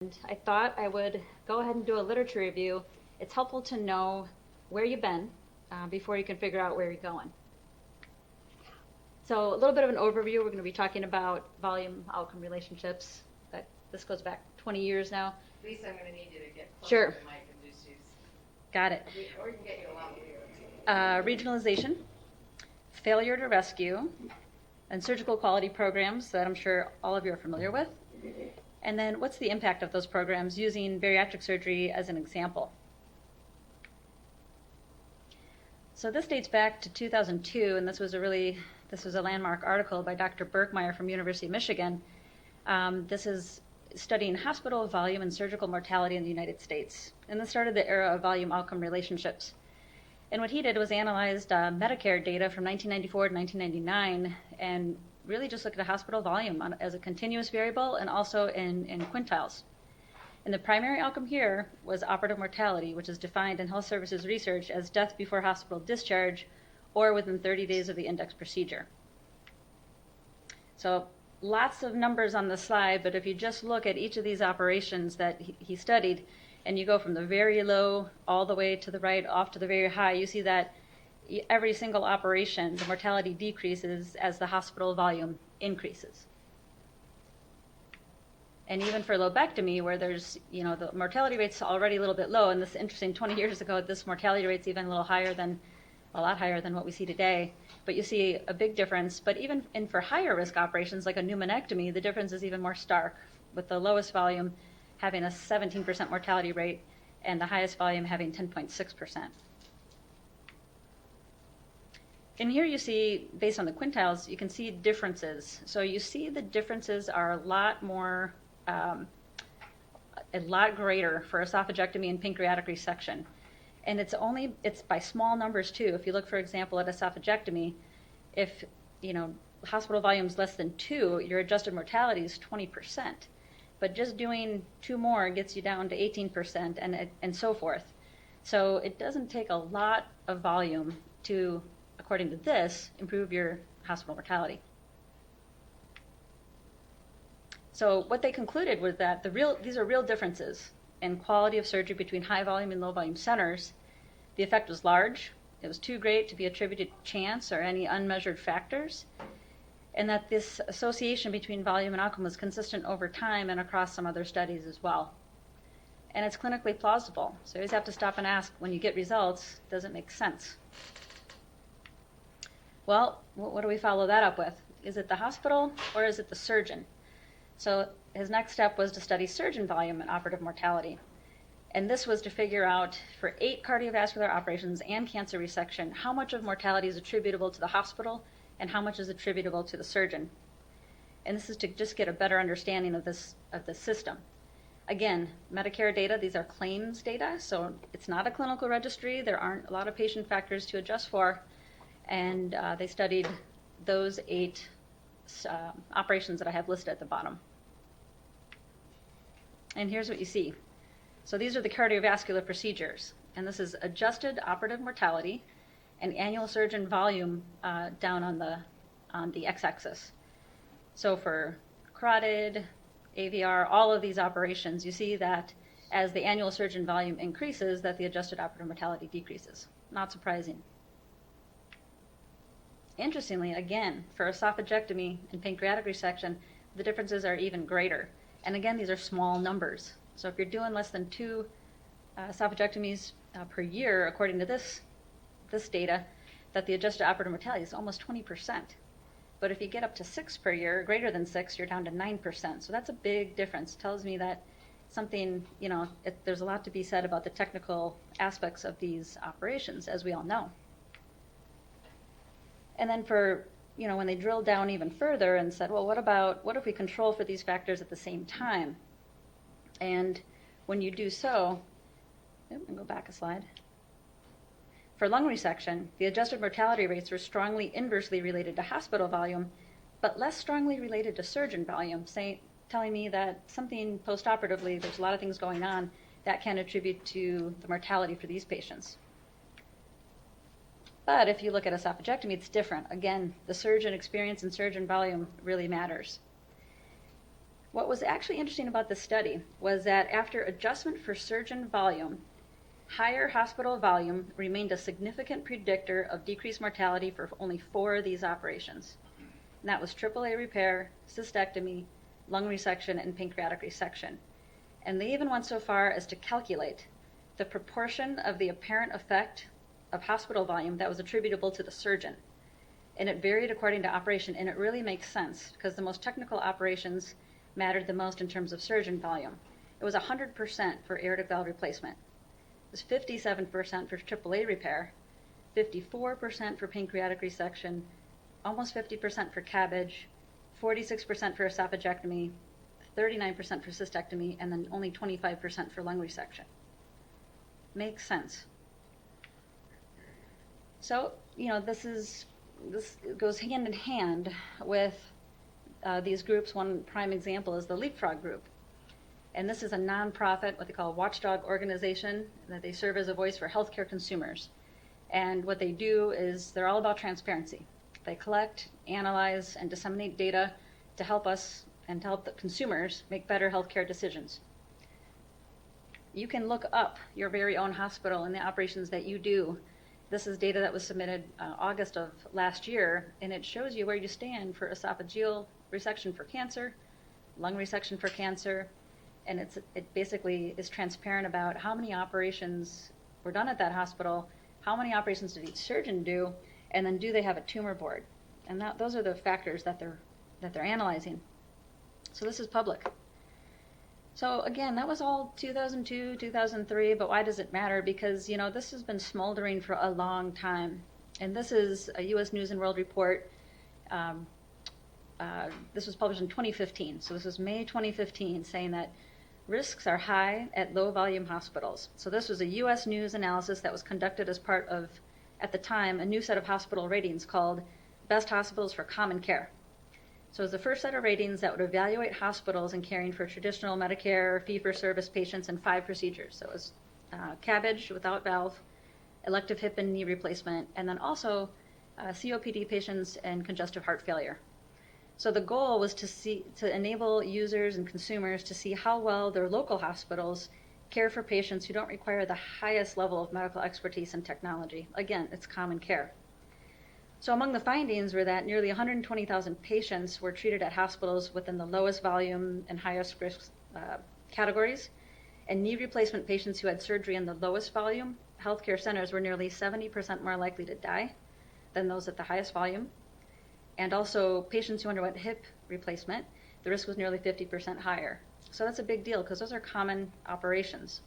And I thought I would go ahead and do a literature review. It's helpful to know where you've been before you can figure out where you're going. So a little bit of an overview. We're going to be talking about volume outcome relationships. This goes back 20 years now. Lisa, I'm going to need you to get closer Sure. to the mic and just use. Got it. Or we can get you a lot more. Regionalization, failure to rescue, and surgical quality programs that I'm sure all of you are familiar with. And then what's the impact of those programs using bariatric surgery as an example? So this dates back to 2002, and this was a landmark article by Dr. Berkmeyer from University of Michigan. This is studying hospital volume and surgical mortality in the United States. And this started the era of volume outcome relationships. And what he did was analyzed Medicare data from 1994 to 1999 and really just look at a hospital volume as a continuous variable and also in quintiles. And the primary outcome here was operative mortality, which is defined in health services research as death before hospital discharge or within 30 days of the index procedure. So lots of numbers on the slide, but if you just look at each of these operations that he studied, and you go from the very low all the way to the right off to the very high, you see that every single operation, the mortality decreases as the hospital volume increases. And even for lobectomy, where there's, the mortality rate's already a little bit low, and this is interesting, 20 years ago, this mortality rate's even a lot higher than what we see today. But you see a big difference. But even for higher risk operations like a pneumonectomy, the difference is even more stark, with the lowest volume having a 17% mortality rate and the highest volume having 10.6%. And here you see, based on the quintiles, you can see differences. So you see the differences are a lot greater for esophagectomy and pancreatic resection. And it's by small numbers too. If you look, for example, at esophagectomy, if hospital volume is less than 2, your adjusted mortality is 20%. But just doing 2 more gets you down to 18% and so forth. So it doesn't take a lot of volume to, according to this, improve your hospital mortality. So what they concluded was that these are real differences in quality of surgery between high volume and low volume centers. The effect was large. It was too great to be attributed to chance or any unmeasured factors, and that this association between volume and outcome was consistent over time and across some other studies as well. And it's clinically plausible. So you always have to stop and ask, when you get results, does it make sense? Well, what do we follow that up with? Is it the hospital or is it the surgeon? So his next step was to study surgeon volume and operative mortality. And this was to figure out, for 8 cardiovascular operations and cancer resection, how much of mortality is attributable to the hospital and how much is attributable to the surgeon. And this is to just get a better understanding of this system. Again, Medicare data, these are claims data, so it's not a clinical registry. There aren't a lot of patient factors to adjust for. And they studied those 8 operations that I have listed at the bottom. And here's what you see. So these are the cardiovascular procedures, and this is adjusted operative mortality and annual surgeon volume down on the x-axis. So for carotid, AVR, all of these operations, you see that as the annual surgeon volume increases, that the adjusted operative mortality decreases. Not surprising. Interestingly, again, for esophagectomy and pancreatic resection, the differences are even greater. And again, these are small numbers. So if you're doing less than 2 esophagectomies per year, according to this data, that the adjusted operative mortality is almost 20%. But if you get up to 6 per year, greater than 6, you're down to 9%. So that's a big difference. It tells me that something, there's a lot to be said about the technical aspects of these operations, as we all know. And then for, when they drilled down even further and said, well, what if we control for these factors at the same time? And when you do so, and go back a slide. For lung resection, the adjusted mortality rates were strongly inversely related to hospital volume, but less strongly related to surgeon volume, telling me that something postoperatively, there's a lot of things going on that can attribute to the mortality for these patients. But if you look at esophagectomy, it's different. Again, the surgeon experience and surgeon volume really matters. What was actually interesting about this study was that after adjustment for surgeon volume, higher hospital volume remained a significant predictor of decreased mortality for only 4 of these operations. And that was AAA repair, cystectomy, lung resection, and pancreatic resection. And they even went so far as to calculate the proportion of the apparent effect of hospital volume that was attributable to the surgeon. And it varied according to operation, and it really makes sense because the most technical operations mattered the most in terms of surgeon volume. It was 100% for aortic valve replacement. It was 57% for AAA repair, 54% for pancreatic resection, almost 50% for CABG, 46% for esophagectomy, 39% for cystectomy, and then only 25% for lung resection. Makes sense. So, this goes hand in hand with these groups. One prime example is the Leapfrog group. And this is a nonprofit, what they call a watchdog organization, that they serve as a voice for healthcare consumers. And what they do is they're all about transparency. They collect, analyze, and disseminate data to help us and to help the consumers make better healthcare decisions. You can look up your very own hospital and the operations that you do. This is data that was submitted August of last year, and it shows you where you stand for esophageal resection for cancer, lung resection for cancer, and it basically is transparent about how many operations were done at that hospital, how many operations did each surgeon do, and then do they have a tumor board? And those are the factors that they're analyzing. So this is public. So again, that was all 2002, 2003, but why does it matter? Because, this has been smoldering for a long time. And this is a U.S. News and World Report. This was published in 2015. So this was May 2015, saying that risks are high at low-volume hospitals. So this was a U.S. News analysis that was conducted as part of, at the time, a new set of hospital ratings called Best Hospitals for Common Care. So it was the first set of ratings that would evaluate hospitals in caring for traditional Medicare fee-for-service patients in 5 procedures. So it was CABG without valve, elective hip and knee replacement, and then also COPD patients and congestive heart failure. So the goal was to enable users and consumers to see how well their local hospitals care for patients who don't require the highest level of medical expertise and technology. Again, it's common care. So among the findings were that nearly 120,000 patients were treated at hospitals within the lowest volume and highest risk categories, and knee replacement patients who had surgery in the lowest volume healthcare centers were nearly 70% more likely to die than those at the highest volume. And also patients who underwent hip replacement, the risk was nearly 50% higher. So that's a big deal because those are common operations.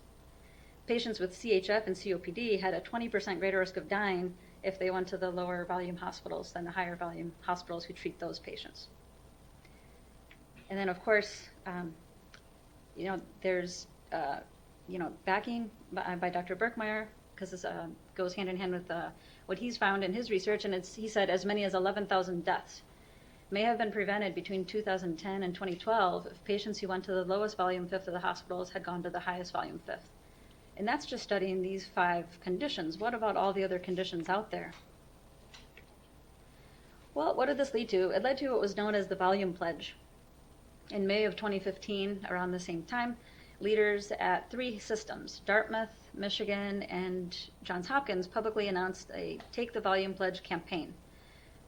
Patients with CHF and COPD had a 20% greater risk of dying if they went to the lower volume hospitals than the higher volume hospitals who treat those patients. And then, of course, there's, backing by Dr. Birkmeyer, because this goes hand in hand with what he's found in his research, and he said as many as 11,000 deaths may have been prevented between 2010 and 2012 if patients who went to the lowest volume fifth of the hospitals had gone to the highest volume fifth. And that's just studying these 5 conditions. What about all the other conditions out there? Well, what did this lead to? It led to what was known as the Volume Pledge. In May of 2015, around the same time, leaders at 3 systems, Dartmouth, Michigan, and Johns Hopkins, publicly announced a Take the Volume Pledge campaign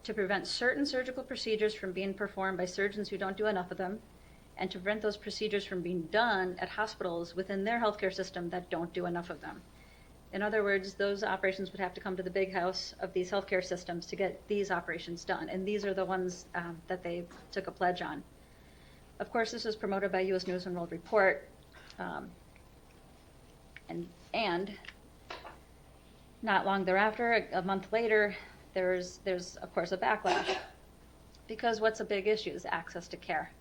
to prevent certain surgical procedures from being performed by surgeons who don't do enough of them, and to prevent those procedures from being done at hospitals within their healthcare system that don't do enough of them. In other words, those operations would have to come to the big house of these healthcare systems to get these operations done, and these are the ones that they took a pledge on. Of course, this was promoted by U.S. News and World Report, and not long thereafter, a month later, there's of course a backlash, because what's a big issue is access to care.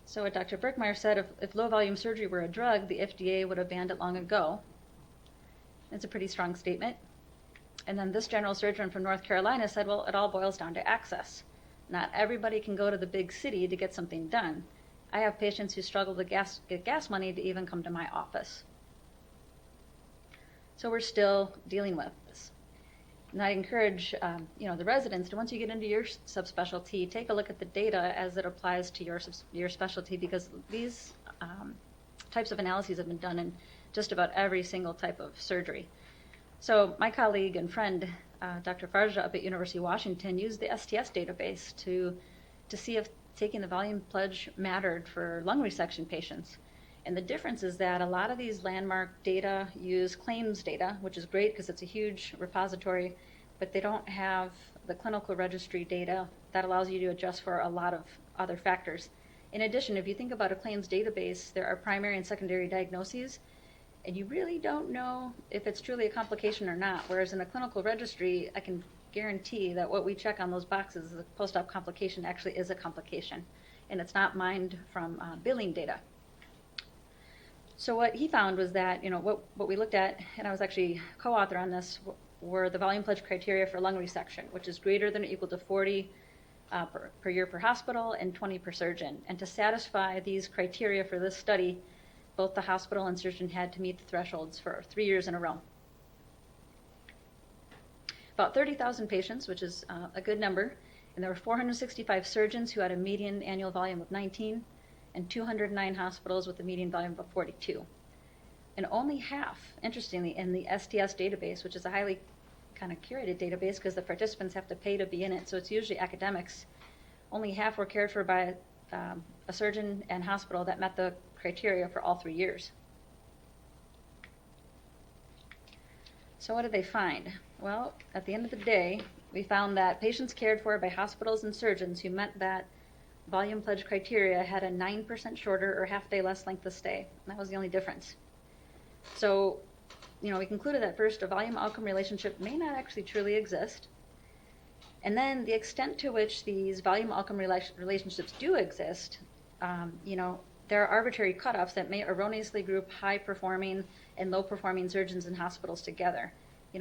So what Dr. Birkmeyer said, if low-volume surgery were a drug, the FDA would have banned it long ago. It's a pretty strong statement. And then this general surgeon from North Carolina said, well, it all boils down to access. Not everybody can go to the big city to get something done. I have patients who struggle to get gas money to even come to my office. So we're still dealing with this. And I encourage, the residents to, once you get into your subspecialty, take a look at the data as it applies to your specialty, because these types of analyses have been done in just about every single type of surgery. So my colleague and friend, Dr. Farja up at University of Washington, used the STS database to see if taking the volume pledge mattered for lung resection patients. And the difference is that a lot of these landmark data use claims data, which is great because it's a huge repository, but they don't have the clinical registry data that allows you to adjust for a lot of other factors. In addition, if you think about a claims database, there are primary and secondary diagnoses, and you really don't know if it's truly a complication or not. Whereas in a clinical registry, I can guarantee that what we check on those boxes, the post-op complication, actually is a complication, and it's not mined from billing data. So what he found was that, what we looked at, and I was actually co-author on this, were the volume pledge criteria for lung resection, which is greater than or equal to 40 per year per hospital and 20 per surgeon. And to satisfy these criteria for this study, both the hospital and surgeon had to meet the thresholds for 3 years in a row. About 30,000 patients, which is a good number, and there were 465 surgeons who had a median annual volume of 19, and 209 hospitals with a median volume of 42. And only half, interestingly, in the STS database, which is a highly kind of curated database because the participants have to pay to be in it, so it's usually academics, only half were cared for by a surgeon and hospital that met the criteria for all 3 years. So what did they find? Well, at the end of the day, we found that patients cared for by hospitals and surgeons who met that volume pledge criteria had a 9% shorter or half-day less length of stay. That was the only difference. So, we concluded that first, a volume outcome relationship may not actually truly exist. And then the extent to which these volume outcome relationships do exist, there are arbitrary cutoffs that may erroneously group high-performing and low-performing surgeons and hospitals together.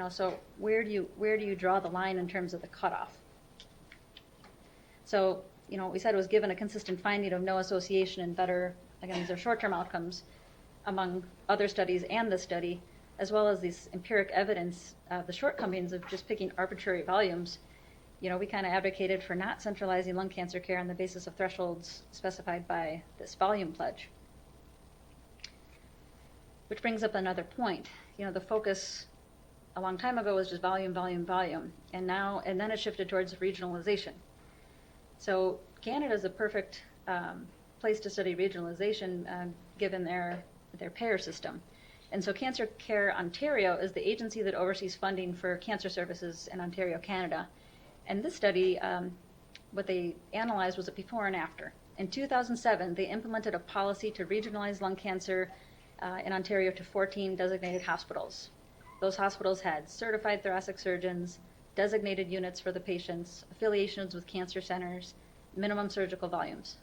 So where do you draw the line in terms of the cutoff? So, we said it was given a consistent finding of no association and better, again, these are short-term outcomes among other studies and this study, as well as these empiric evidence of the shortcomings of just picking arbitrary volumes. We kind of advocated for not centralizing lung cancer care on the basis of thresholds specified by this volume pledge. Which brings up another point. The focus a long time ago was just volume, volume, volume, and then it shifted towards regionalization. So Canada is a perfect place to study regionalization given their payer system. And so Cancer Care Ontario is the agency that oversees funding for cancer services in Ontario, Canada. And this study, what they analyzed was a before and after. In 2007, they implemented a policy to regionalize lung cancer in Ontario to 14 designated hospitals. Those hospitals had certified thoracic surgeons, designated units for the patients, affiliations with cancer centers, minimum surgical volumes.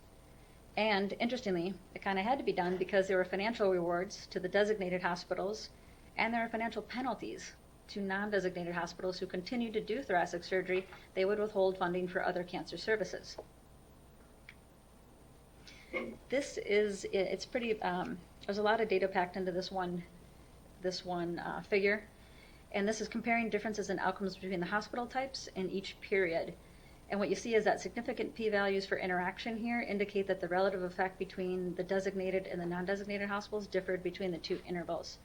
And interestingly, it kind of had to be done because there were financial rewards to the designated hospitals, and there were financial penalties to non-designated hospitals who continued to do thoracic surgery. They would withhold funding for other cancer services. It's pretty, there's a lot of data packed into this one figure. And this is comparing differences in outcomes between the hospital types in each period. And what you see is that significant p-values for interaction here indicate that the relative effect between the designated and the non-designated hospitals differed between the two intervals.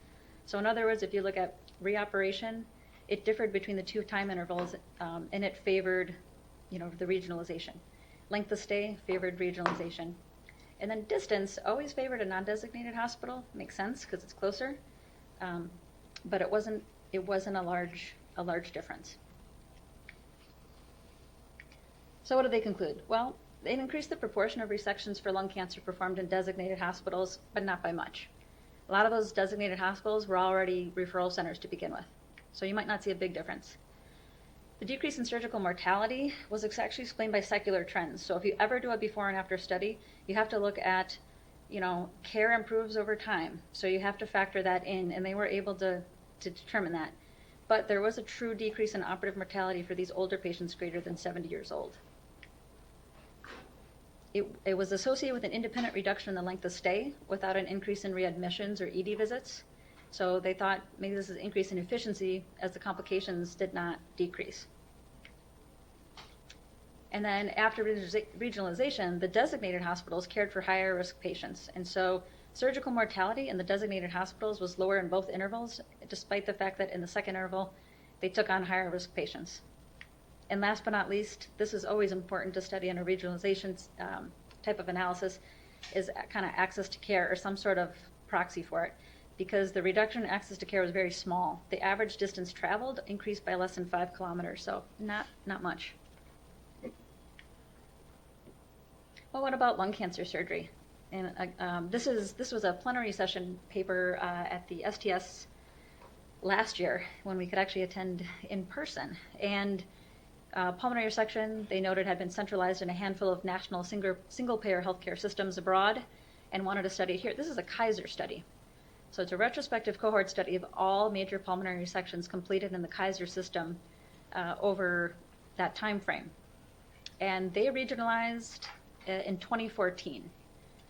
So in other words, if you look at reoperation, it differed between the two time intervals, and it favored, the regionalization. Length of stay favored regionalization. And then distance always favored a non-designated hospital. Makes sense because it's closer, but it wasn't a large difference. So what did they conclude? Well, they increased the proportion of resections for lung cancer performed in designated hospitals, but not by much. A lot of those designated hospitals were already referral centers to begin with, so you might not see a big difference. The decrease in surgical mortality was actually explained by secular trends. So if you ever do a before and after study, you have to look at, care improves over time. So you have to factor that in, and they were able to determine that. But there was a true decrease in operative mortality for these older patients greater than 70 years old. It was associated with an independent reduction in the length of stay without an increase in readmissions or ED visits. So they thought maybe this is an increase in efficiency as the complications did not decrease. And then after regionalization, the designated hospitals cared for higher risk patients. And so surgical mortality in the designated hospitals was lower in both intervals, despite the fact that in the second interval, they took on higher risk patients. And last but not least, this is always important to study in a regionalization type of analysis, is kind of access to care or some sort of proxy for it, because the reduction in access to care was very small. The average distance traveled increased by less than 5 kilometers, so not much. Well, what about lung cancer surgery? And this was a plenary session paper at the STS last year when we could actually attend in person. And pulmonary resection, they noted, had been centralized in a handful of national single-payer healthcare systems abroad and wanted to study it here. This is a Kaiser study. So it's a retrospective cohort study of all major pulmonary resections completed in the Kaiser system over that time frame. And they regionalized in 2014.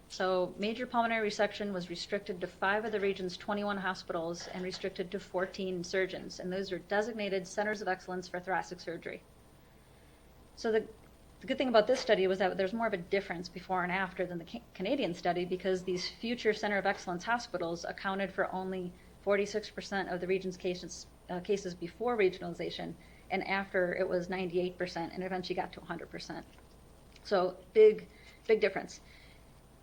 So major pulmonary resection was restricted to 5 of the region's 21 hospitals and restricted to 14 surgeons. And those are designated centers of excellence for thoracic surgery. So the good thing about this study was that there's more of a difference before and after than the Canadian study, because these future center of excellence hospitals accounted for only 46% of the region's cases before regionalization, and after it was 98%, and eventually got to 100%. So big difference.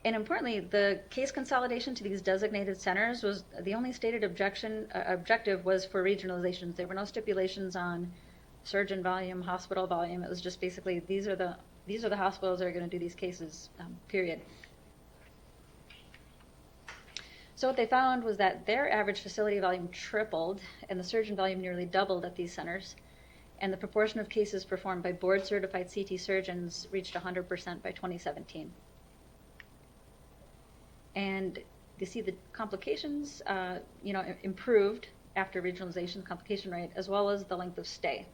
And importantly, the case consolidation to these designated centers was the only stated objective was for regionalizations. There were no stipulations on surgeon volume, hospital volume. It was just basically these are the hospitals that are going to do these cases, period. So what they found was that their average facility volume tripled and the surgeon volume nearly doubled at these centers. And the proportion of cases performed by board-certified CT surgeons reached 100% by 2017. And you see the complications, improved after regionalization, complication rate, as well as the length of stay.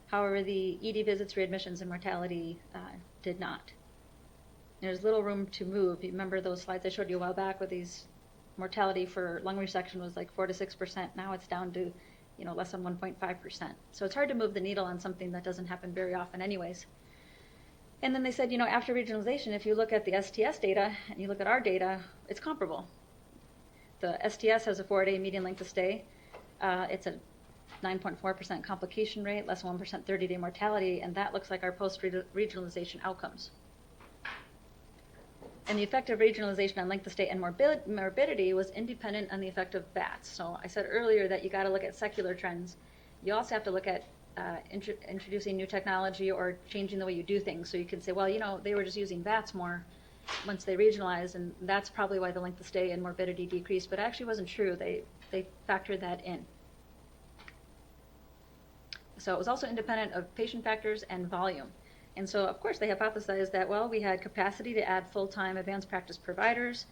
However, the ED visits, readmissions, and mortality did not. There's little room to move. You remember those slides I showed you a while back where these mortality for lung resection was like 4 to 6%. Now it's down to less than 1.5%. So it's hard to move the needle on something that doesn't happen very often anyways. And then they said, after regionalization, if you look at the STS data and you look at our data, it's comparable. The STS has a 4-day median length of stay. It's a 9.4% complication rate, less than 1% 30-day mortality, and that looks like our post-regionalization outcomes. And the effect of regionalization on length of stay and morbidity was independent on the effect of VATS. So I said earlier that you got to look at secular trends. You also have to look at introducing new technology or changing the way you do things. So you can say, well, they were just using VATS more once they regionalized, and that's probably why the length of stay and morbidity decreased. But it actually wasn't true. They factored that in. So it was also independent of patient factors and volume. And so, of course, they hypothesized that, we had capacity to add full-time advanced practice providers.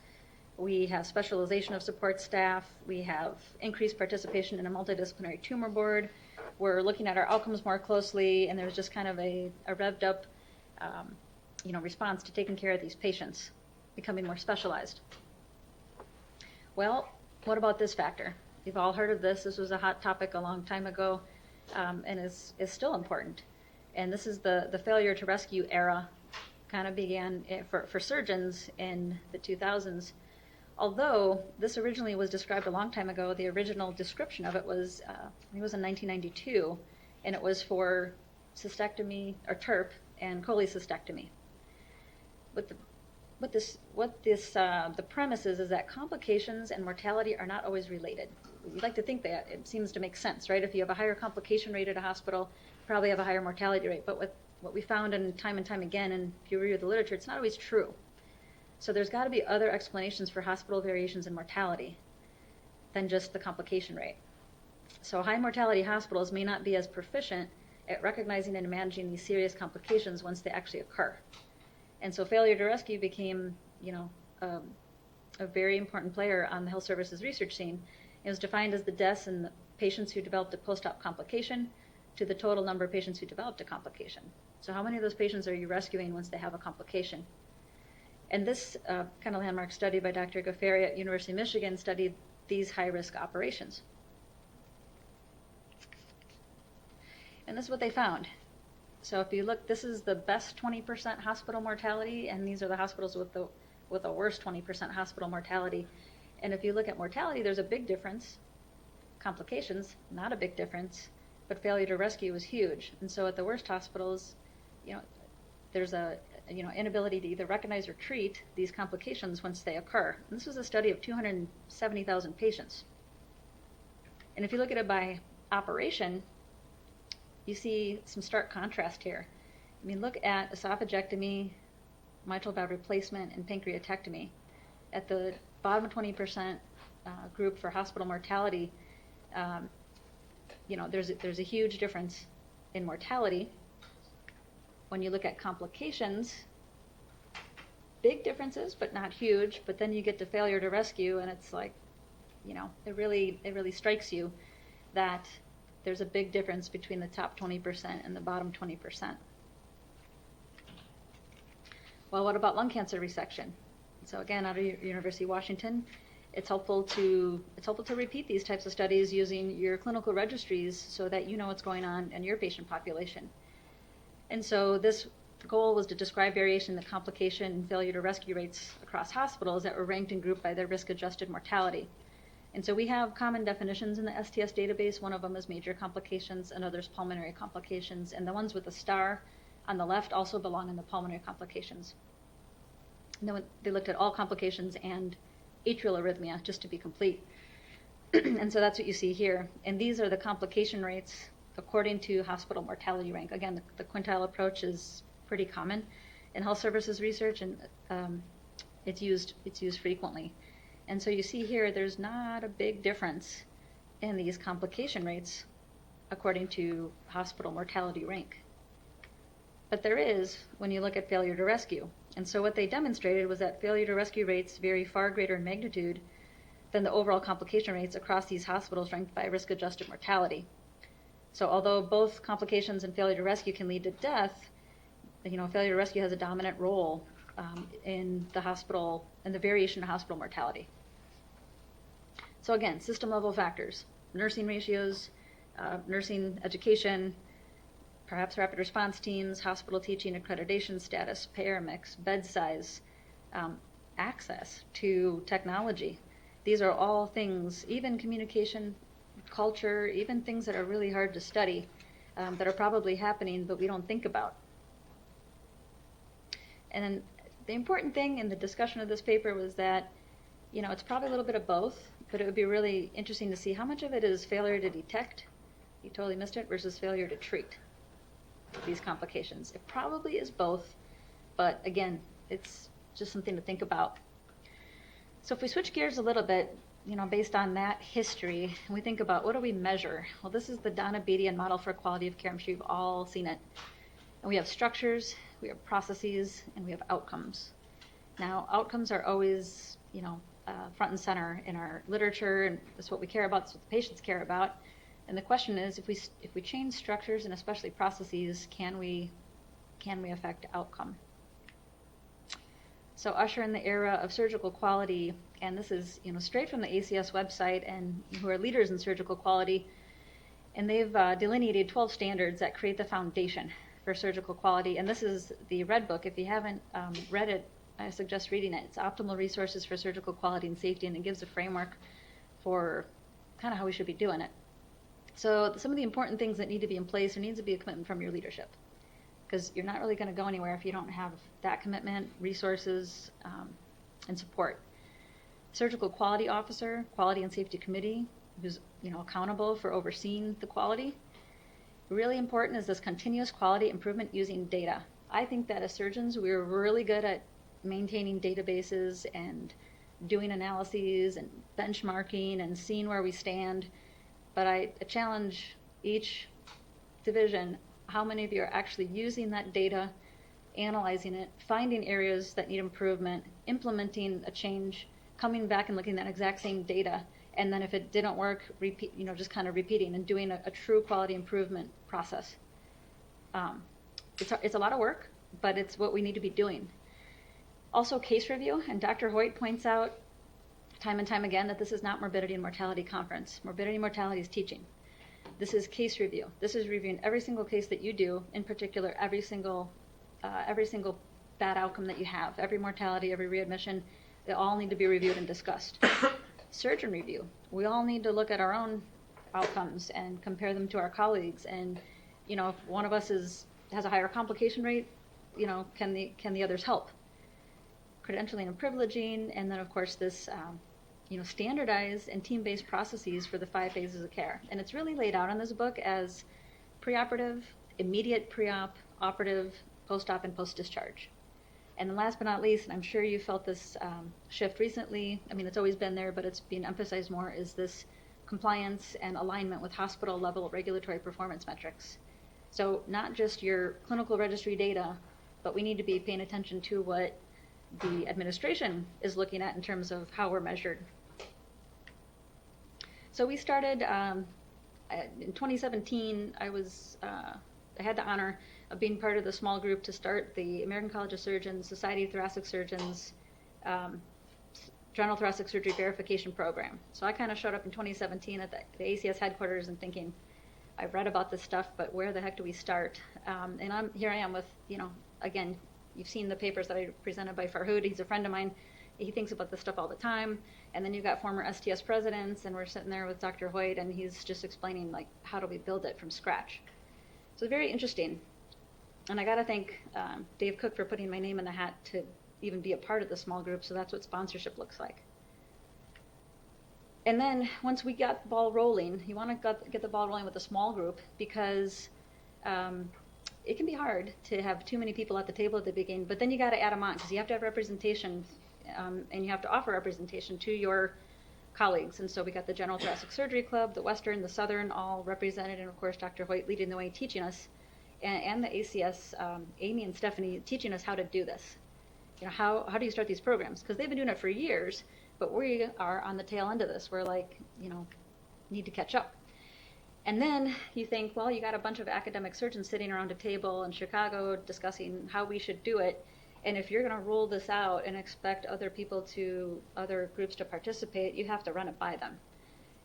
We have specialization of support staff. We have increased participation in a multidisciplinary tumor board. We're looking at our outcomes more closely, and there's just kind of a revved up, response to taking care of these patients, becoming more specialized. Well, what about this factor? You've all heard of this. This was a hot topic a long time ago, and is still important. And this is the failure to rescue era, kind of began for surgeons in the 2000s. Although this originally was described a long time ago, the original description of it was, I think it was in 1992, and it was for cystectomy, or TURP, and cholecystectomy. The premise is that complications and mortality are not always related. You'd like to think that. It seems to make sense, right? If you have a higher complication rate at a hospital, you probably have a higher mortality rate. But what we found and time again, and if you read the literature, it's not always true. So there's got to be other explanations for hospital variations in mortality than just the complication rate. So high mortality hospitals may not be as proficient at recognizing and managing these serious complications once they actually occur. And so failure to rescue became, a very important player on the health services research scene. It was defined as the deaths in the patients who developed a post-op complication to the total number of patients who developed a complication. So how many of those patients are you rescuing once they have a complication? And this kind of landmark study by Dr. Gaffari at University of Michigan studied these high-risk operations. And this is what they found. So if you look, this is the best 20% hospital mortality, and these are the hospitals with the worst 20% hospital mortality. And if you look at mortality, there's a big difference. Complications, not a big difference, but failure to rescue was huge. And so at the worst hospitals, there's a inability to either recognize or treat these complications once they occur. And this was a study of 270,000 patients. And if you look at it by operation, you see some stark contrast here. I mean, look at esophagectomy, mitral valve replacement, and pancreatectomy. At the bottom 20% group for hospital mortality, there's a huge difference in mortality. When you look at complications, big differences, but not huge. But then you get to failure to rescue, and it's like, it really strikes you that there's a big difference between the top 20% and the bottom 20%. Well, what about lung cancer resection? So again, out of University of Washington, it's helpful to repeat these types of studies using your clinical registries so that you know what's going on in your patient population. And so this goal was to describe variation in the complication and failure to rescue rates across hospitals that were ranked and grouped by their risk-adjusted mortality. And so we have common definitions in the STS database. One of them is major complications, another is pulmonary complications, and the ones with the star on the left also belong in the pulmonary complications. And then they looked at all complications and atrial arrhythmia, just to be complete. And so that's what you see here. And these are the complication rates according to hospital mortality rank. Again, the quintile approach is pretty common in health services research, and it's used frequently. And so you see here, there's not a big difference in these complication rates according to hospital mortality rank. But there is when you look at failure to rescue. And so what they demonstrated was that failure to rescue rates vary far greater in magnitude than the overall complication rates across these hospitals ranked by risk-adjusted mortality. So although both complications and failure to rescue can lead to death, failure to rescue has a dominant role in the hospital and the variation in hospital mortality. So again, system-level factors, nursing ratios, nursing education, perhaps rapid response teams, hospital teaching accreditation status, payer mix, bed size, access to technology. These are all things, even communication, culture, even things that are really hard to study, that are probably happening but we don't think about. And then the important thing in the discussion of this paper was that, it's probably a little bit of both, but it would be really interesting to see how much of it is failure to detect, you totally missed it, versus failure to treat these complications. It probably is both, but again, it's just something to think about. So if we switch gears a little bit, based on that history, and we think about what do we measure? Well, this is the Donna Bedian model for quality of care. I'm sure you've all seen it. And we have structures, we have processes, and we have outcomes. Now, outcomes are always, front and center in our literature, and that's what we care about, that's what the patients care about. And the question is, if we change structures and especially processes, can we affect outcome? So usher in the era of surgical quality, and this is straight from the ACS website, and who are leaders in surgical quality, and they've delineated 12 standards that create the foundation for surgical quality. And this is the Red Book. If you haven't read it, I suggest reading it. It's Optimal Resources for Surgical Quality and Safety, and it gives a framework for kind of how we should be doing it. So some of the important things that need to be in place, there needs to be a commitment from your leadership, because you're not really going to go anywhere if you don't have that commitment, resources, and support. Surgical quality officer, quality and safety committee, who's accountable for overseeing the quality. Really important is this continuous quality improvement using data. I think that as surgeons, we're really good at maintaining databases and doing analyses and benchmarking and seeing where we stand. But I challenge each division, how many of you are actually using that data, analyzing it, finding areas that need improvement, implementing a change, coming back and looking at that exact same data, and then if it didn't work, repeat, just kind of repeating and doing a true quality improvement process. It's a lot of work, but it's what we need to be doing. Also, case review, and Dr. Hoyt points out time and time again that this is not morbidity and mortality conference. Morbidity and mortality is teaching. This is case review. This is reviewing every single case that you do, in particular every single bad outcome that you have, every mortality, every readmission. They all need to be reviewed and discussed. Surgeon review. We all need to look at our own outcomes and compare them to our colleagues. And if one of us has a higher complication rate, can the others help? Credentialing and privileging, and then of course this standardized and team-based processes for the 5 phases of care. And it's really laid out in this book as preoperative, immediate pre-op, operative, post-op, and post-discharge. And then last but not least, and I'm sure you felt this shift recently, I mean, it's always been there, but it's being emphasized more, is this compliance and alignment with hospital-level regulatory performance metrics. So not just your clinical registry data, but we need to be paying attention to what the administration is looking at in terms of how we're measured. So we started in 2017. I had the honor of being part of the small group to start the American College of Surgeons, Society of Thoracic Surgeons, General Thoracic Surgery Verification Program. So I kind of showed up in 2017 at the ACS headquarters and thinking, I've read about this stuff, but where the heck do we start? And here I am with, again, you've seen the papers that I presented by Farhood. He's a friend of mine. He thinks about this stuff all the time. And then you've got former STS presidents, and we're sitting there with Dr. Hoyt, and he's just explaining, how do we build it from scratch? So it's very interesting. And I got to thank Dave Cook for putting my name in the hat to even be a part of the small group, so that's what sponsorship looks like. And then once we got the ball rolling, you want to get the ball rolling with a small group because it can be hard to have too many people at the table at the beginning, but then you got to add them on because you have to have representation and you have to offer representation to your colleagues. And so we got the General Thoracic Surgery Club, the Western, the Southern, all represented, and of course Dr. Hoyt leading the way, teaching us, and the ACS, Amy and Stephanie, teaching us how to do this. How do you start these programs? Because they've been doing it for years, but we are on the tail end of this. We're need to catch up. And then you think, well, you got a bunch of academic surgeons sitting around a table in Chicago discussing how we should do it. And if you're going to roll this out and expect other groups to participate, you have to run it by them.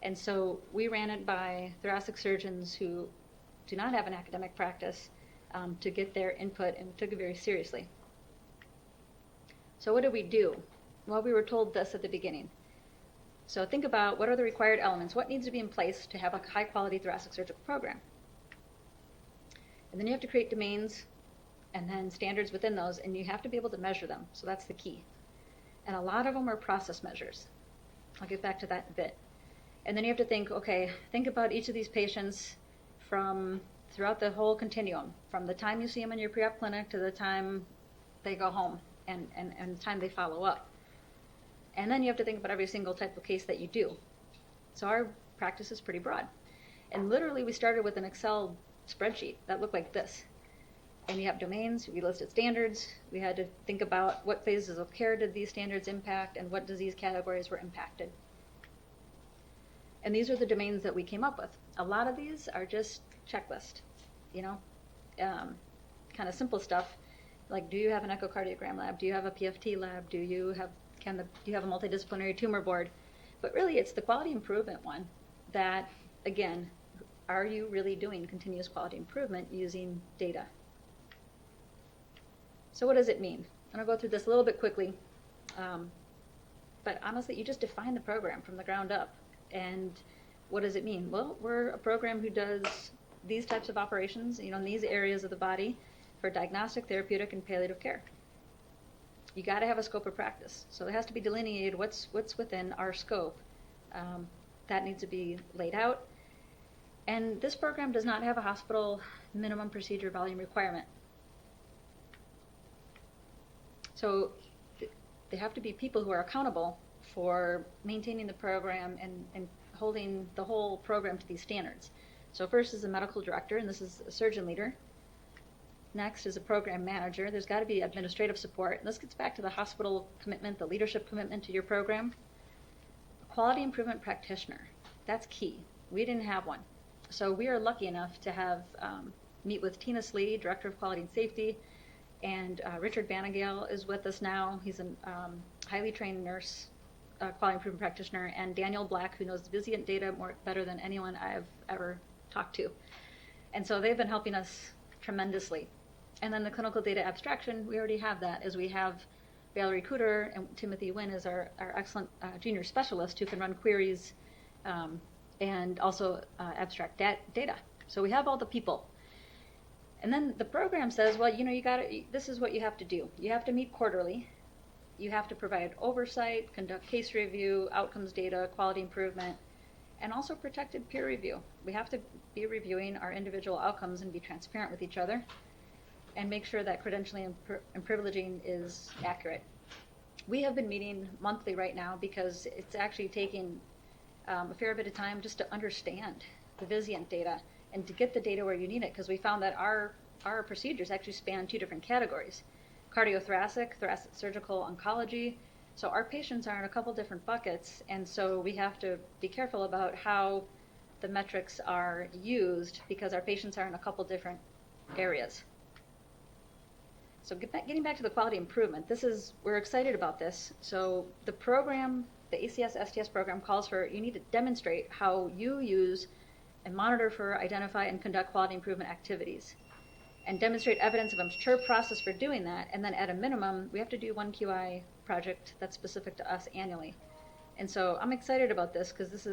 And so we ran it by thoracic surgeons who do not have an academic practice to get their input, and we took it very seriously. So what did we do? Well, we were told this at the beginning. So think about what are the required elements, what needs to be in place to have a high-quality thoracic surgical program. And then you have to create domains and then standards within those, and you have to be able to measure them. So that's the key. And a lot of them are process measures. I'll get back to that in a bit. And then you have to think about each of these patients from throughout the whole continuum, from the time you see them in your pre-op clinic to the time they go home and the time they follow up. And then you have to think about every single type of case that you do. So our practice is pretty broad. And literally we started with an Excel spreadsheet that looked like this. And you have domains, we listed standards, we had to think about what phases of care did these standards impact and what disease categories were impacted. And these are the domains that we came up with. A lot of these are just checklist, kind of simple stuff, like do you have an echocardiogram lab? Do you have a PFT lab? Do you have a multidisciplinary tumor board? But really it's the quality improvement one that, again, are you really doing continuous quality improvement using data? So what does it mean? I'm going to go through this a little bit quickly, but honestly, you just define the program from the ground up. And what does it mean? Well, we're a program who does these types of operations, in these areas of the body for diagnostic, therapeutic, and palliative care. You got to have a scope of practice. So it has to be delineated what's within our scope. That needs to be laid out. And this program does not have a hospital minimum procedure volume requirement. So they have to be people who are accountable for maintaining the program and holding the whole program to these standards. So first is a medical director, and this is a surgeon leader. Next is a program manager. There's got to be administrative support. And this gets back to the hospital commitment, the leadership commitment to your program. A quality improvement practitioner. That's key. We didn't have one. So we are lucky enough to have meet with Tina Slee, Director of Quality and Safety, and Richard Banagale is with us now. He's a highly trained nurse quality improvement practitioner, and Daniel Black, who knows the Vizient data better than anyone I've ever talked to. And so they've been helping us tremendously. And then the clinical data abstraction, we already have that, as we have Valerie Cooter and Timothy Wynn as our excellent junior specialist who can run queries and also abstract data. So we have all the people. And then the program says, well, this is what you have to do. You have to meet quarterly. You have to provide oversight, conduct case review, outcomes data, quality improvement, and also protected peer review. We have to be reviewing our individual outcomes and be transparent with each other and make sure that credentialing and privileging is accurate. We have been meeting monthly right now because it's actually taking a fair bit of time just to understand the Vizient data and to get the data where you need it, because we found that our procedures actually span 2 different categories: cardiothoracic, thoracic surgical, oncology. So our patients are in a couple different buckets, and so we have to be careful about how the metrics are used because our patients are in a couple different areas. So getting back to the quality improvement, we're excited about this. So the program, the ACS-STS program, calls for you need to demonstrate how you use and monitor for, identify, and conduct quality improvement activities, and demonstrate evidence of a mature process for doing that. And then at a minimum, we have to do 1 QI project that's specific to us annually. And so I'm excited about this because this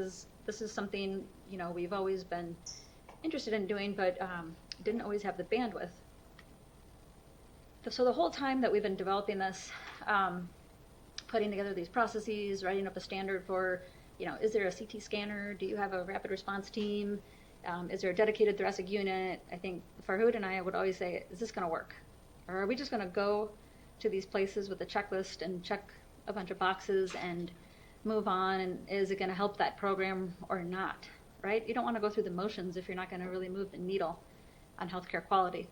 is something we've always been interested in doing, but didn't always have the bandwidth. So the whole time that we've been developing this, putting together these processes, writing up a standard for, is there a CT scanner? Do you have a rapid response team? Is there a dedicated thoracic unit? I think Farhood and I would always say, is this going to work? Or are we just going to go to these places with a checklist and check a bunch of boxes and move on? And is it going to help that program or not, right? You don't want to go through the motions if you're not going to really move the needle on healthcare quality.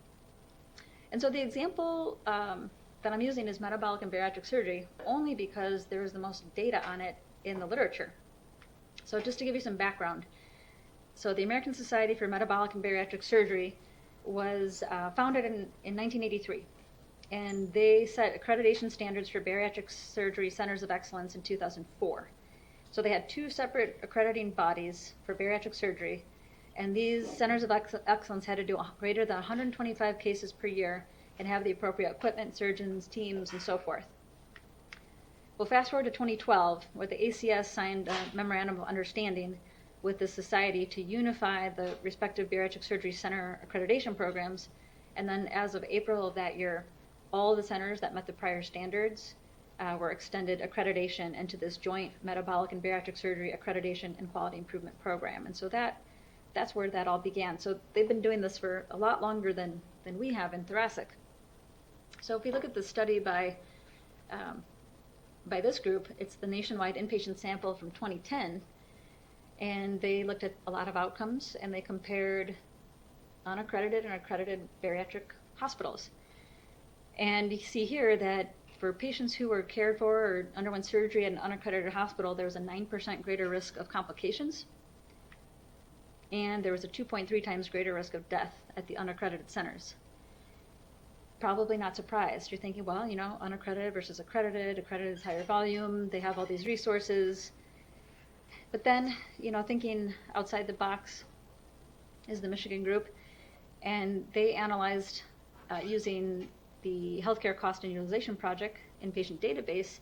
And so the example that I'm using is metabolic and bariatric surgery, only because there's the most data on it in the literature. So just to give you some background. So the American Society for Metabolic and Bariatric Surgery was founded in 1983. And they set accreditation standards for bariatric surgery centers of excellence in 2004. So they had 2 separate accrediting bodies for bariatric surgery. And these centers of excellence had to do greater than 125 cases per year and have the appropriate equipment, surgeons, teams, and so forth. Well, fast forward to 2012, where the ACS signed a memorandum of understanding with the society to unify the respective bariatric surgery center accreditation programs. And then as of April of that year, all the centers that met the prior standards were extended accreditation into this joint metabolic and bariatric surgery accreditation and quality improvement program. And so that's where that all began. So they've been doing this for a lot longer than we have in thoracic. So if you look at the study by this group, it's the nationwide inpatient sample from 2010, and they looked at a lot of outcomes, and they compared unaccredited and accredited bariatric hospitals. And you see here that for patients who were cared for or underwent surgery at an unaccredited hospital, there was a 9% greater risk of complications, and there was a 2.3 times greater risk of death at the unaccredited centers. Probably not surprised. You're thinking, well, unaccredited versus accredited. Accredited is higher volume. They have all these resources. But then, thinking outside the box is the Michigan group, and they analyzed using the Healthcare Cost and Utilization Project inpatient database,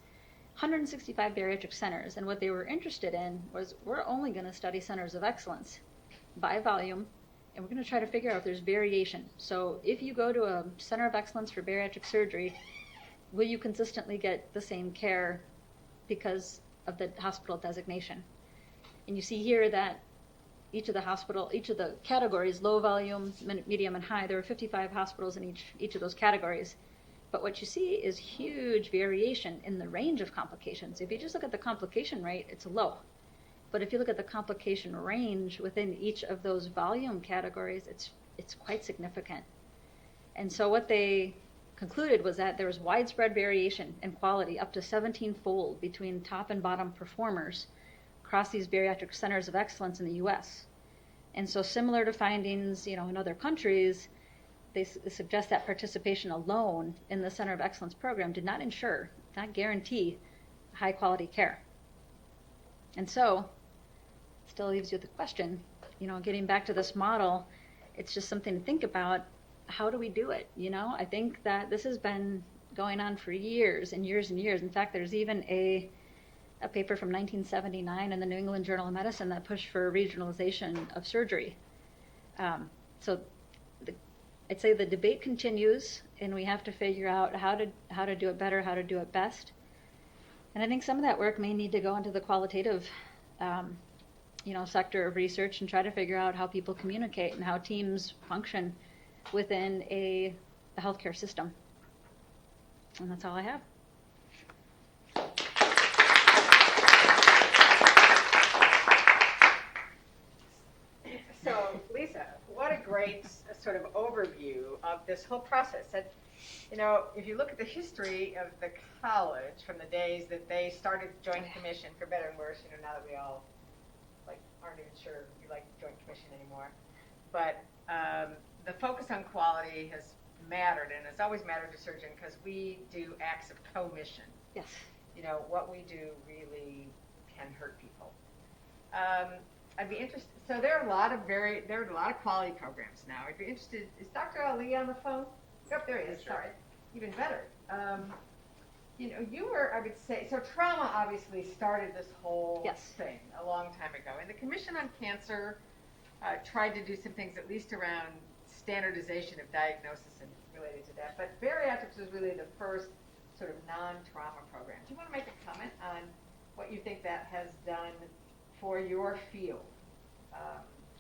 165 bariatric centers. And what they were interested in was, we're only going to study centers of excellence by volume, and we're going to try to figure out if there's variation. So if you go to a center of excellence for bariatric surgery, will you consistently get the same care because of the hospital designation? And you see here that each of the categories, low volume, medium, and high, there were 55 hospitals in each of those categories. But what you see is huge variation in the range of complications. If you just look at the complication rate, it's low. But if you look at the complication range within each of those volume categories, it's quite significant. And so what they concluded was that there was widespread variation in quality, up to 17-fold between top and bottom performers across these bariatric centers of excellence in the U.S. And so similar to findings, in other countries, they suggest that participation alone in the Center of Excellence program did not ensure, not guarantee, high quality care. And so, still leaves you with the question, getting back to this model, it's just something to think about. How do we do it? I think that this has been going on for years and years and years. In fact, there's even a paper from 1979 in the New England Journal of Medicine that pushed for regionalization of surgery. So I'd say the debate continues, and we have to figure out how to do it better, how to do it best. And I think some of that work may need to go into the qualitative sector of research and try to figure out how people communicate and how teams function within the healthcare system. And that's all I have. So, Lisa, what a great sort of overview of this whole process. And, if you look at the history of the college from the days that they started Joint Commission, for better and worse, now that we all aren't even sure we like Joint Commission anymore, but the focus on quality has mattered, and it's always mattered to surgeon because we do acts of commission. Yes. What we do really can hurt people. I'd be interested. So there are a lot of quality programs now. I'd be interested. Is Dr. Ali on the phone? Yep, there he is. Sorry, even better. You were, I would say, so trauma obviously started this whole thing a long time ago, and the Commission on Cancer tried to do some things at least around standardization of diagnosis and related to that. But bariatrics was really the first sort of non-trauma program. Do you want to make a comment on what you think that has done for your field?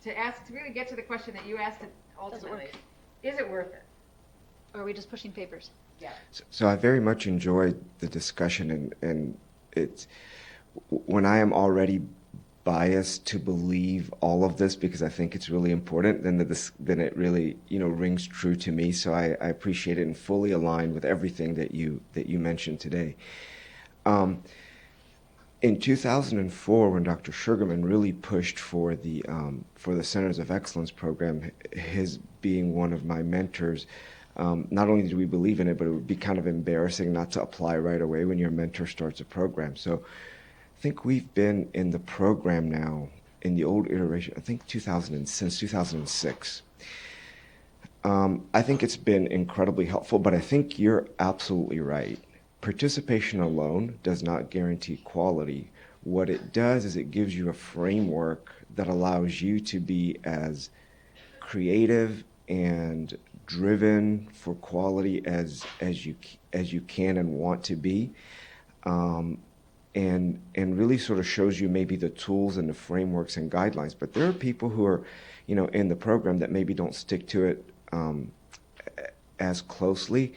To really get to the question that you asked ultimately, is it worth it? Or are we just pushing papers? Yeah. So I very much enjoyed the discussion, and it's when I am already biased to believe all of this because I think it's really important, then it really rings true to me. So I appreciate it and fully align with everything that you mentioned today. In 2004, when Dr. Sugarman really pushed for the Centers of Excellence program, his being one of my mentors, not only did we believe in it, but it would be kind of embarrassing not to apply right away when your mentor starts a program. So I think we've been in the program now in the old iteration, I think since 2006. I think it's been incredibly helpful, but I think you're absolutely right. Participation alone does not guarantee quality. What it does is it gives you a framework that allows you to be as creative and driven for quality as you can and want to be, and really sort of shows you maybe the tools and the frameworks and guidelines. But there are people who are, in the program that maybe don't stick to it as closely.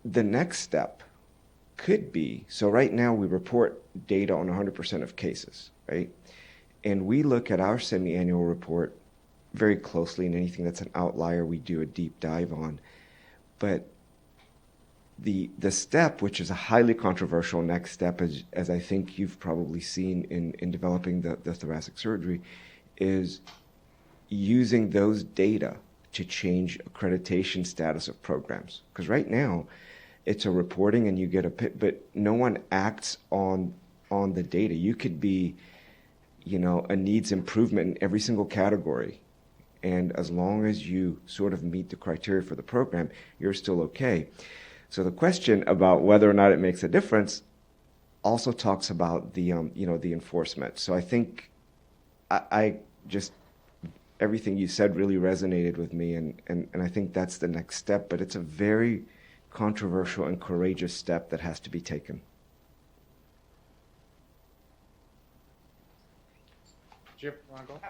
The next step could be, so right now we report data on 100% of cases, right? And we look at our semi-annual report very closely, and anything that's an outlier we do a deep dive on. But the step, which is a highly controversial next step, as I think you've probably seen in developing the thoracic surgery, is using those data to change accreditation status of programs. Because right now, it's a reporting and you get but no one acts on the data. You could be, a needs improvement in every single category. And as long as you sort of meet the criteria for the program, you're still okay. So the question about whether or not it makes a difference also talks about the enforcement. So I think I just, everything you said really resonated with me, and I think that's the next step, but it's a very controversial and courageous step that has to be taken. Jim, want to go?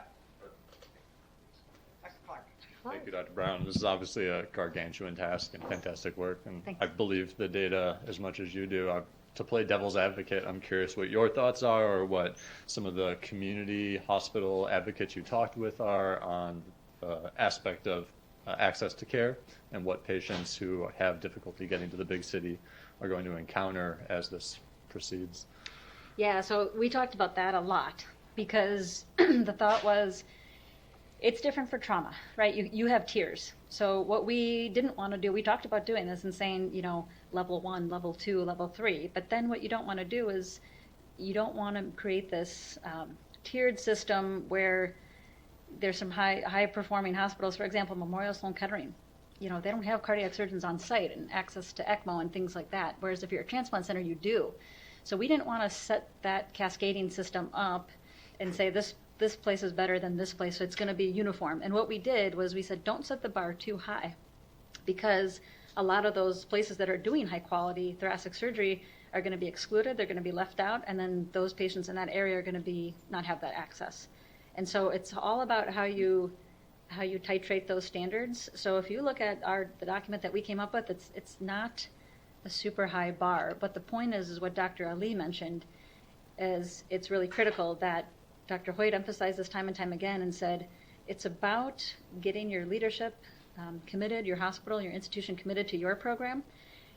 Clark. Thank you, Dr. Brown. This is obviously a gargantuan task and fantastic work, and I believe the data as much as you do. To play devil's advocate, I'm curious what your thoughts are, or what some of the community hospital advocates you talked with are on the aspect of access to care, and what patients who have difficulty getting to the big city are going to encounter as this proceeds. Yeah, so we talked about that a lot because the thought was, it's different for trauma, right? You have tiers. So what we didn't want to do, we talked about doing this and saying, level 1, level 2, level 3. But then what you don't want to do is you don't want to create this tiered system where there's some high performing hospitals, for example, Memorial Sloan Kettering. They don't have cardiac surgeons on site and access to ECMO and things like that. Whereas if you're a transplant center, you do. So we didn't want to set that cascading system up and say this place is better than this place, so it's going to be uniform. And what we did was we said, don't set the bar too high, because a lot of those places that are doing high quality thoracic surgery are going to be excluded, they're going to be left out, and then those patients in that area are going to not have that access. And so it's all about how you titrate those standards. So if you look at the document that we came up with, it's not a super high bar, but the point is what Dr. Ali mentioned, is it's really critical that Dr. Hoyt emphasized this time and time again and said, it's about getting your leadership committed, your hospital, your institution committed to your program,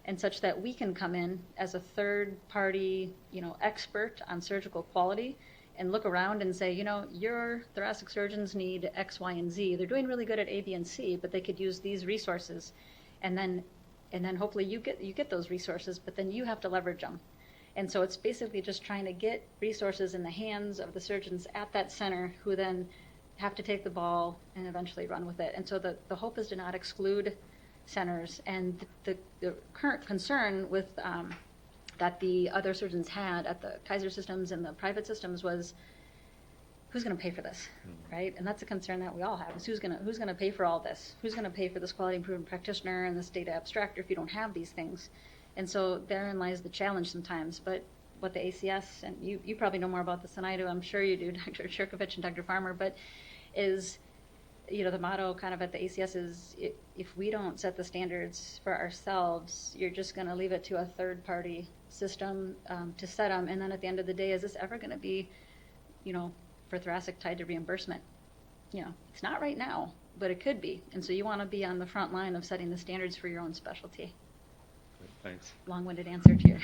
and such that we can come in as a third party, expert on surgical quality and look around and say, your thoracic surgeons need X, Y, and Z. They're doing really good at A, B, and C, but they could use these resources. And then hopefully you get those resources, but then you have to leverage them. And so it's basically just trying to get resources in the hands of the surgeons at that center, who then have to take the ball and eventually run with it. And so the hope is to not exclude centers. And the current concern with that the other surgeons had at the Kaiser systems and the private systems was, who's going to pay for this, right? And that's a concern that we all have, is who's going to pay for all this? Who's going to pay for this quality improvement practitioner and this data abstractor if you don't have these things? And so therein lies the challenge sometimes. But what the ACS, and you probably know more about this than I do, I'm sure you do, Dr. Shurkovich and Dr. Farmer, but is, the motto kind of at the ACS is, if we don't set the standards for ourselves, you're just going to leave it to a third-party system to set them. And then at the end of the day, is this ever going to be, for thoracic tied to reimbursement? It's not right now, but it could be. And so you want to be on the front line of setting the standards for your own specialty. Thanks. Long-winded answer to your.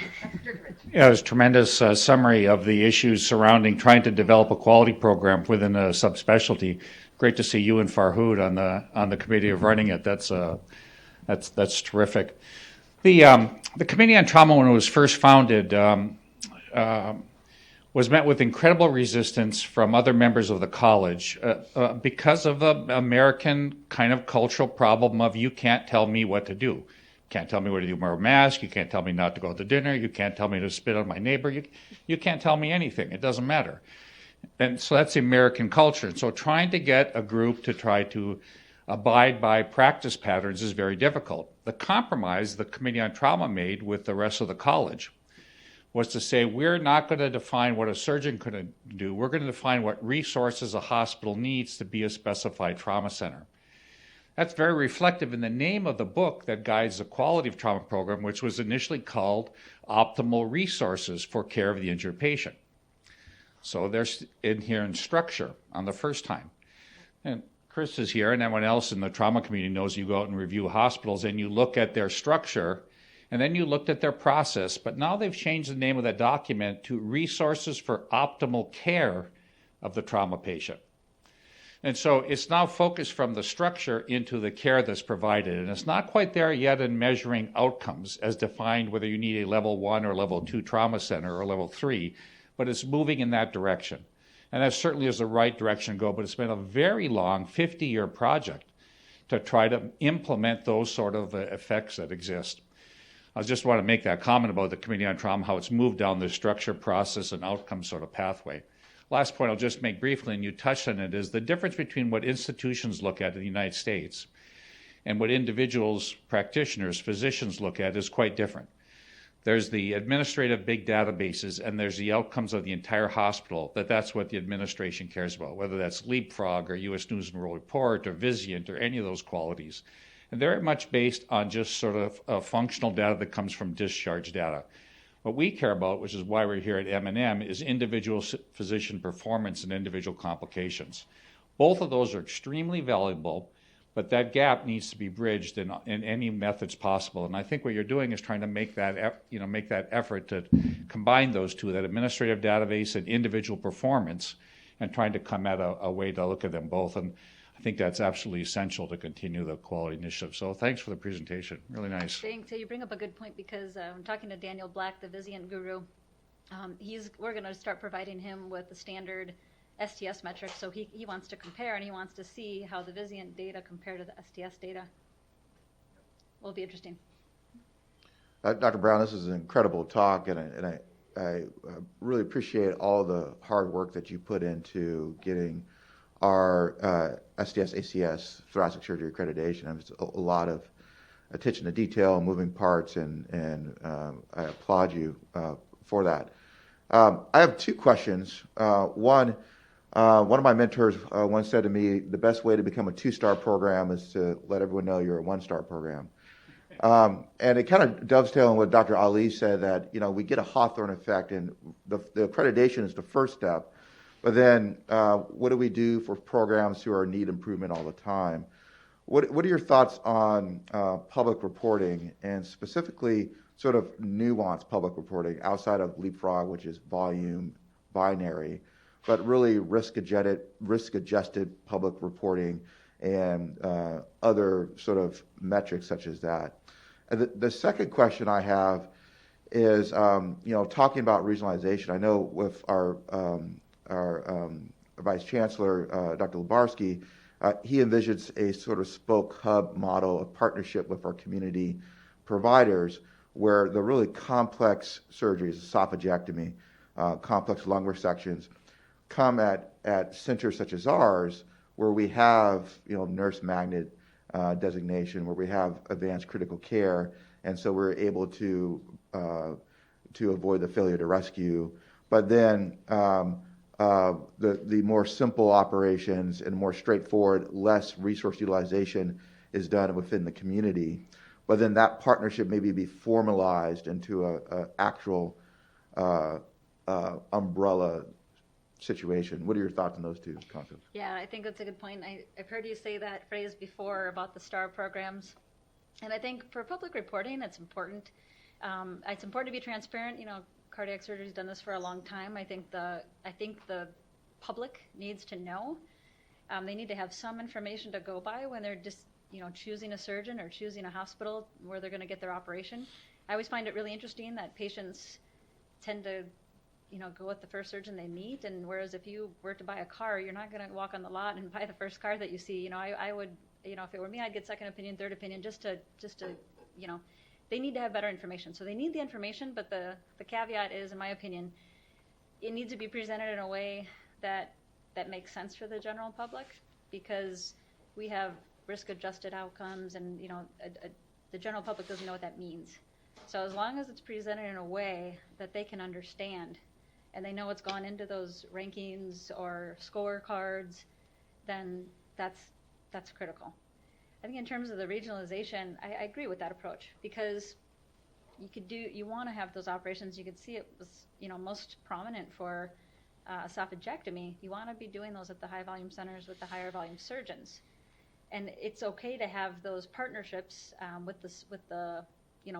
Yeah, it was a tremendous summary of the issues surrounding trying to develop a quality program within a subspecialty. Great to see you and Farhood on the committee of running it. That's terrific. The Committee on Trauma, when it was first founded, was met with incredible resistance from other members of the college because of the American kind of cultural problem of, you can't tell me what to do. Can't tell me what to do, wear a mask. You can't tell me not to go to dinner. You can't tell me to spit on my neighbor. You can't tell me anything. It doesn't matter. And so that's the American culture. And so trying to get a group to try to abide by practice patterns is very difficult. The compromise the Committee on Trauma made with the rest of the college was to say, we're not going to define what a surgeon could do. We're going to define what resources a hospital needs to be a specified trauma center. That's very reflective in the name of the book that guides the quality of trauma program, which was initially called Optimal Resources for Care of the Injured Patient. So there's inherent structure on the first time. And Chris is here, and everyone else in the trauma community knows, you go out and review hospitals and you look at their structure, and then you looked at their process. But now they've changed the name of that document to Resources for Optimal Care of the Trauma Patient. And so it's now focused from the structure into the care that's provided. And it's not quite there yet in measuring outcomes as defined, whether you need a level 1 or level 2 trauma center or level 3, but it's moving in that direction. And that certainly is the right direction to go, but it's been a very long 50-year project to try to implement those sort of effects that exist. I just want to make that comment about the Committee on Trauma, how it's moved down the structure, process, and outcome sort of pathway. Last point I'll just make briefly, and you touched on it, is the difference between what institutions look at in the United States and what individuals, practitioners, physicians look at is quite different. There's the administrative big databases, and there's the outcomes of the entire hospital, that's what the administration cares about, whether that's Leapfrog or U.S. News and World Report or Vizient or any of those qualities. And they're much based on just sort of functional data that comes from discharge data. What we care about, which is why we're here at M&M, is individual physician performance and individual complications. Both of those are extremely valuable, but that gap needs to be bridged in any methods possible. And I think what you're doing is trying to make that effort to combine those two, that administrative database and individual performance, and trying to come at a way to look at them both. And I think that's absolutely essential to continue the quality initiative. So thanks for the presentation. Really nice. Thanks. So you bring up a good point, because I'm talking to Daniel Black, the Vizient guru, We're going to start providing him with the standard STS metrics, so he wants to compare and he wants to see how the Vizient data compare to the STS data. Will be interesting. Dr. Brown, this is an incredible talk, and I really appreciate all the hard work that you put into getting our STS ACS thoracic surgery accreditation. It's a lot of attention to detail, moving parts, and I applaud you for that. I have two questions. One of my mentors once said to me, the best way to become a 2-star program is to let everyone know you're a 1-star program. And it kind of dovetails on what Dr. Ali said, that we get a Hawthorne effect, and the accreditation is the first step. But then what do we do for programs who are need improvement all the time? What are your thoughts on public reporting, and specifically sort of nuanced public reporting outside of Leapfrog, which is volume binary, but really risk-adjusted public reporting and other sort of metrics such as that? And the second question I have is, talking about regionalization. I know with our Vice Chancellor, Dr. Lubarsky, he envisions a sort of spoke hub model of partnership with our community providers, where the really complex surgeries, esophagectomy, complex lung resections, come at centers such as ours, where we have nurse magnet designation, where we have advanced critical care, and so we're able to avoid the failure to rescue. But then the more simple operations and more straightforward, less resource utilization is done within the community. But then that partnership maybe be formalized into a actual umbrella situation. What are your thoughts on those two concepts? Yeah, I think that's a good point. I've heard you say that phrase before about the STAR programs. And I think for public reporting, it's important. It's important to be transparent. Cardiac surgery's done this for a long time. I think the public needs to know. They need to have some information to go by when they're just choosing a surgeon or choosing a hospital where they're going to get their operation. I always find it really interesting that patients tend to go with the first surgeon they meet, and whereas if you were to buy a car, you're not going to walk on the lot and buy the first car that you see. I would, if it were me, I'd get second opinion, third opinion, just to they need to have better information. So they need the information, but the caveat is, in my opinion, it needs to be presented in a way that makes sense for the general public, because we have risk-adjusted outcomes, and the general public doesn't know what that means. So as long as it's presented in a way that they can understand, and they know what's gone into those rankings or scorecards, then that's critical. I think in terms of the regionalization, I agree with that approach, because you want to have those operations. You could see it was most prominent for esophagectomy. You want to be doing those at the high volume centers with the higher volume surgeons, and it's okay to have those partnerships with the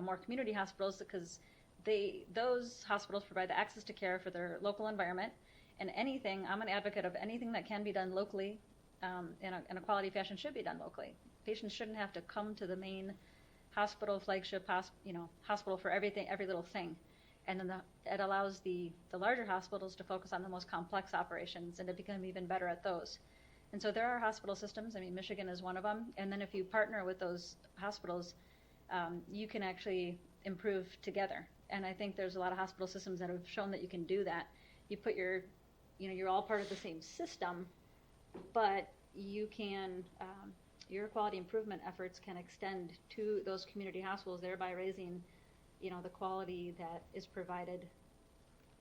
more community hospitals, because those hospitals provide the access to care for their local environment. And I'm an advocate of anything that can be done locally in a quality fashion should be done locally. Patients shouldn't have to come to the main hospital, flagship hospital for every little thing. And then it allows the larger hospitals to focus on the most complex operations and to become even better at those. And so there are hospital systems. Michigan is one of them. And then if you partner with those hospitals, you can actually improve together. And I think there's a lot of hospital systems that have shown that you can do that. You put you're all part of the same system, but you can, your quality improvement efforts can extend to those community hospitals, thereby raising, the quality that is provided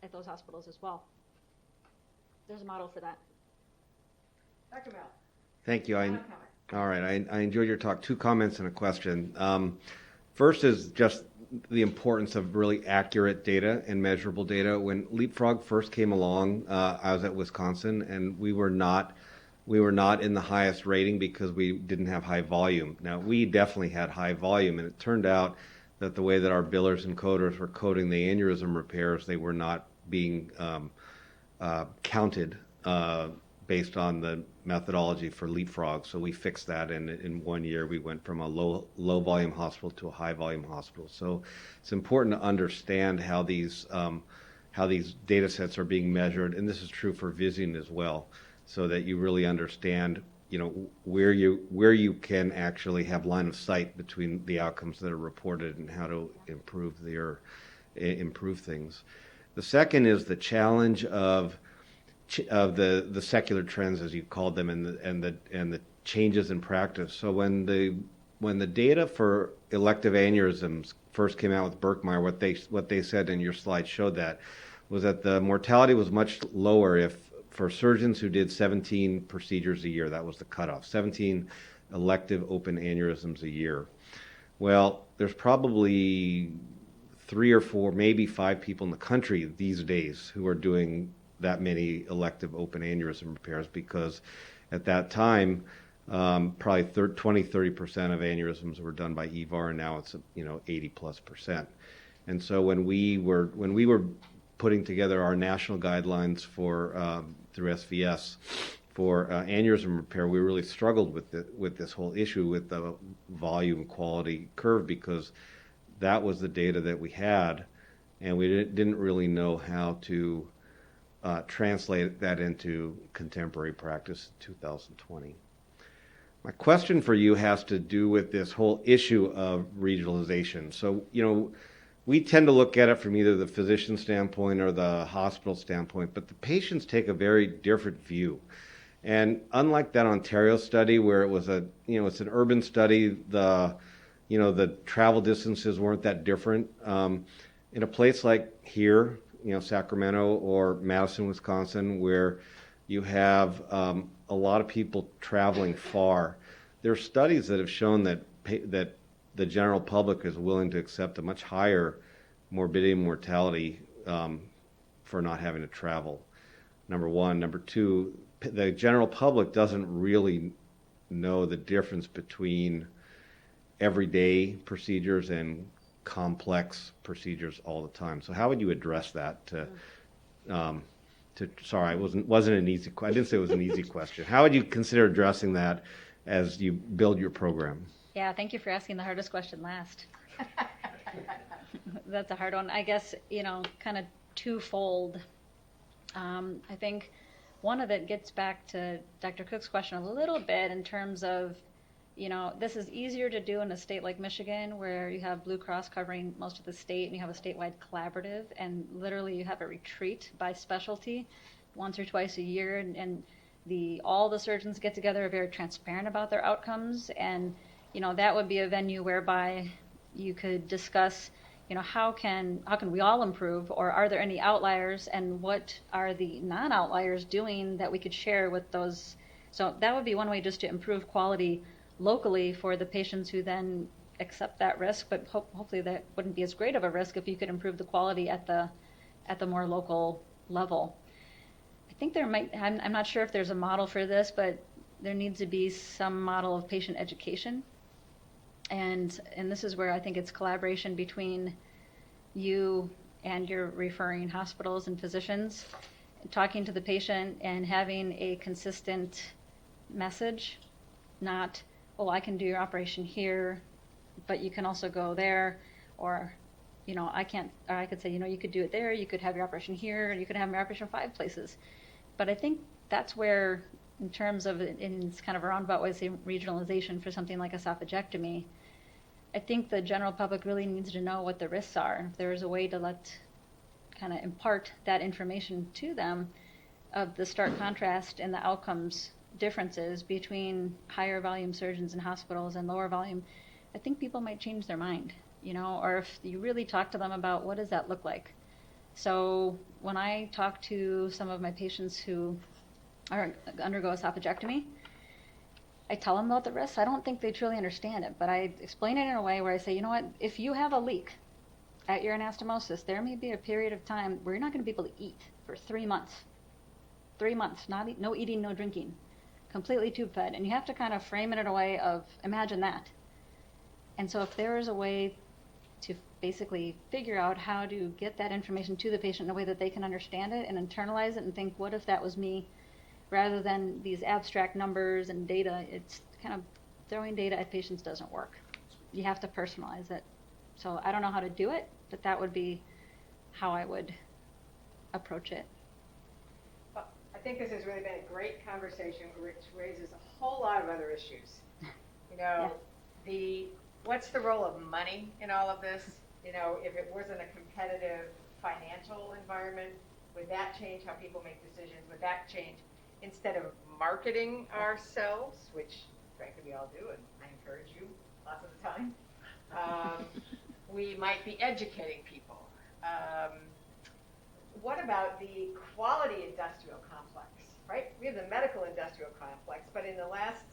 at those hospitals as well. There's a model for that. Dr. Bell. Thank you. All right. I enjoyed your talk. 2 comments and a question. First is just the importance of really accurate data and measurable data. When Leapfrog first came along, I was at Wisconsin, and we were not in the highest rating because we didn't have high volume. Now, we definitely had high volume, and it turned out that the way that our billers and coders were coding the aneurysm repairs, they were not being counted based on the methodology for Leapfrog. So we fixed that, and in 1 year we went from a low volume hospital to a high volume hospital. So it's important to understand how these how these data sets are being measured, and this is true for Visian as well, so that you really understand, where you can actually have line of sight between the outcomes that are reported and how to improve things. The second is the challenge of the secular trends, as you called them, and the changes in practice. So when the data for elective aneurysms first came out with Berkmeyer, what they said, and your slide showed that, was that the mortality was much lower for surgeons who did 17 procedures a year. That was the cutoff, 17 elective open aneurysms a year. Well, there's probably 3 or 4, maybe 5 people in the country these days who are doing that many elective open aneurysm repairs, because at that time, probably 20-30% of aneurysms were done by EVAR, and now it's 80+%. And so when we were putting together our national guidelines for through SVS for aneurysm repair, we really struggled with this whole issue with the volume quality curve, because that was the data that we had, and we didn't really know how to translate that into contemporary practice in 2020. My question for you has to do with this whole issue of regionalization. So, we tend to look at it from either the physician standpoint or the hospital standpoint, but the patients take a very different view. And unlike that Ontario study where it was it's an urban study, the travel distances weren't that different. In a place like here, Sacramento or Madison, Wisconsin, where you have a lot of people traveling far, there are studies that have shown that the general public is willing to accept a much higher morbidity and mortality for not having to travel. Number one. Number two, the general public doesn't really know the difference between everyday procedures and complex procedures all the time. So how would you address that? Sorry, it wasn't an easy. I didn't say it was an easy question. How would you consider addressing that as you build your program? Yeah, thank you for asking the hardest question last. That's a hard one. I guess, kind of twofold. I think one of it gets back to Dr. Cook's question a little bit in terms of, this is easier to do in a state like Michigan, where you have Blue Cross covering most of the state and you have a statewide collaborative, and literally you have a retreat by specialty once or twice a year, and all the surgeons get together, are very transparent about their outcomes, and that would be a venue whereby you could discuss, how can we all improve, or are there any outliers, and what are the non-outliers doing that we could share with those. So that would be one way just to improve quality locally for the patients who then accept that risk, but hopefully that wouldn't be as great of a risk if you could improve the quality at the more local level. I think I'm not sure if there's a model for this, but there needs to be some model of patient education. And this is where I think it's collaboration between you and your referring hospitals and physicians, talking to the patient and having a consistent message, not, I can do your operation here, but you can also go there, or, I can't, or I could say, you could do it there, you could have your operation here, and you could have your operation 5 places. But I think that's where, in terms of, in kind of a roundabout way, say regionalization for something like esophagectomy, I think the general public really needs to know what the risks are. If there is a way to impart that information to them of the stark contrast in the outcomes differences between higher volume surgeons in hospitals and lower volume, I think people might change their mind, or if you really talk to them about what does that look like. So when I talk to some of my patients who undergo esophagectomy, I tell them about the risks. I don't think they truly understand it, but I explain it in a way where I say, if you have a leak at your anastomosis, there may be a period of time where you're not going to be able to eat for 3 months. 3 months, no eating, no drinking, completely tube fed. And you have to kind of frame it in a way of, imagine that. And so if there is a way to basically figure out how to get that information to the patient in a way that they can understand it and internalize it and think, what if that was me? Rather than these abstract numbers and data, it's kind of throwing data at patients doesn't work. You have to personalize it. So I don't know how to do it, but that would be how I would approach it. Well, I think this has really been a great conversation, which raises a whole lot of other issues. You know, what's the role of money in all of this? You know, if it wasn't a competitive financial environment, would that change how people make decisions? Would that change, instead of marketing ourselves, which frankly we all do, and I encourage you lots of the time, we might be educating people. What about the quality industrial complex, right? We have the medical industrial complex, but in the last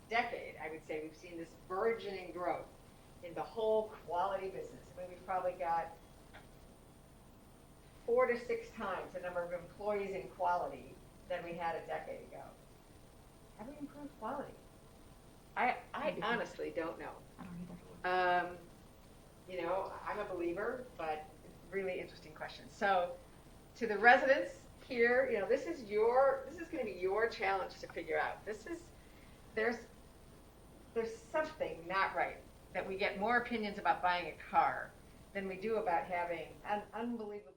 decade, I would say we've seen this burgeoning growth in the whole quality business. I mean, we've probably got 4 to 6 times the number of employees in quality than we had a decade ago. Have we improved quality? I honestly don't know. I don't either. You know, I'm a believer, but really interesting question. So, to the residents here, you know, this is going to be your challenge to figure out. There's something not right that we get more opinions about buying a car than we do about having an unbelievable